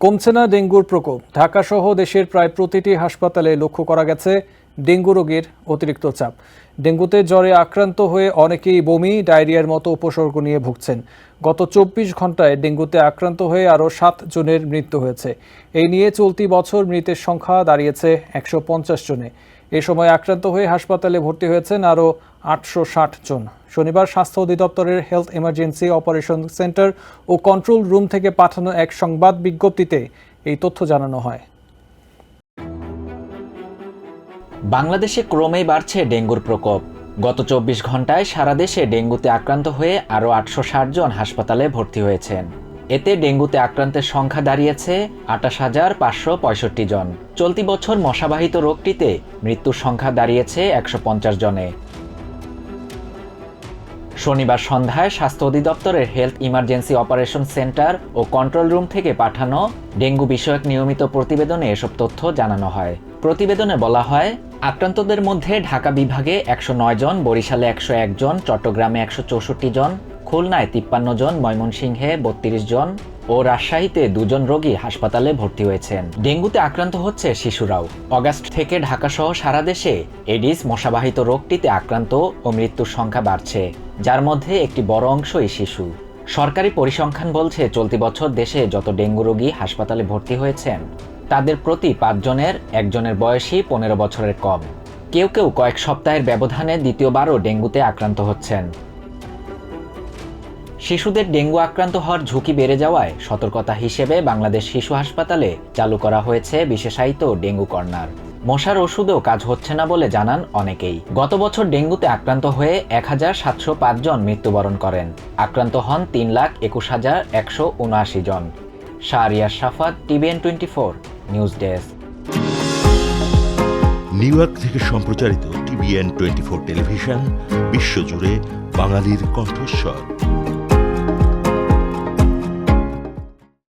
কমছে না ডেঙ্গুর প্রকোপ। ঢাকাসহ দেশের প্রায় প্রতিটি হাসপাতালে লক্ষ্য করা গেছে ডেঙ্গু রোগীর অতিরিক্ত চাপ। ডেঙ্গুতে জ্বরে আক্রান্ত হয়ে অনেকেই বমি, ডায়রিয়ার মতো উপসর্গ নিয়ে ভুগছেন। গত ২৪ ঘন্টায় ডেঙ্গুতে আক্রান্ত হয়ে আরও ৭ জনের মৃত্যু হয়েছে। এই নিয়ে চলতি বছর মৃতের সংখ্যা দাঁড়িয়েছে ১৫০ জনে। এ সময় আক্রান্ত হয়ে হাসপাতালে ভর্তি হয়েছেন আরও ৮৬০ জন। শনিবার স্বাস্থ্য অধিদপ্তরের হেলথ ইমার্জেন্সি অপারেশন সেন্টার ও কন্ট্রোল রুম থেকে পাঠানো এক সংবাদ বিজ্ঞপ্তিতে এই তথ্য জানানো হয়। বাংলাদেশে ক্রমেই বাড়ছে ডেঙ্গুর প্রকোপ। গত ২৪ ঘন্টায় সারা দেশে ডেঙ্গুতে আক্রান্ত হয়ে আরও ৮৬০ জন হাসপাতালে ভর্তি হয়েছেন। এতে ডেঙ্গুতে আক্রান্তের সংখ্যা দাঁড়িয়েছে ২৮,৫৬৫ জন। চলতি বছর মশাবাহিত রোগটিতে মৃত্যুর সংখ্যা দাঁড়িয়েছে ১৫০ জনে। শনিবার সন্ধ্যায় স্বাস্থ্য অধিদপ্তরের হেলথ ইমার্জেন্সি অপারেশন সেন্টার ও কন্ট্রোল রুম থেকে পাঠানো ডেঙ্গু বিষয়ক নিয়মিত প্রতিবেদনে এসব তথ্য জানানো হয়। প্রতিবেদনে বলা হয়, আক্রান্তদের মধ্যে ঢাকা বিভাগে ১০৯ জন, বরিশালে ১০১ জন, চট্টগ্রামে ১৬৪ জন, খুলনায় ৫৩ জন, ময়মনসিংহে ৩২ জন ও রাজশাহীতে ২ জন রোগী হাসপাতালে ভর্তি হয়েছেন। ডেঙ্গুতে আক্রান্ত হচ্ছে শিশুরাও। অগাস্ট থেকে ঢাকাসহ সারা দেশে এডিস মশাবাহিত রোগটিতে আক্রান্ত ও মৃত্যুর সংখ্যা বাড়ছে, যার মধ্যে একটি বড় অংশই শিশু। সরকারি পরিসংখ্যান বলছে, চলতি বছর দেশে যত ডেঙ্গু রোগী হাসপাতালে ভর্তি হয়েছেন তাদের প্রতি ৫ জনের ১ জনের বয়সী ১৫ বছরের কম। কেউ কেউ কয়েক সপ্তাহের ব্যবধানে দ্বিতীয়বারও ডেঙ্গুতে আক্রান্ত হচ্ছেন। শিশুদের ডেঙ্গু আক্রান্ত হওয়ার ঝুঁকি বেড়ে যাওয়ায় সতর্কতা হিসেবে বাংলাদেশ শিশু হাসপাতালে চালু করা হয়েছে বিশেষায়িত ডেঙ্গু কর্নার। মশার ওষুধেও কাজ হচ্ছে না বলে জানান অনেকেই। গত বছর ডেঙ্গুতে আক্রান্ত হয়ে ১,৭০৫ জন মৃত্যুবরণ করেন। আক্রান্ত হন ৩,২১,১৭৯ জন। শাহরিয়ার শাফাত, TVN 24 news desk. New York থেকে সম্প্রচারিত TVN 24 টেলিভিশন বিশ্বজুড়ে বাঙালির কণ্ঠস্বর।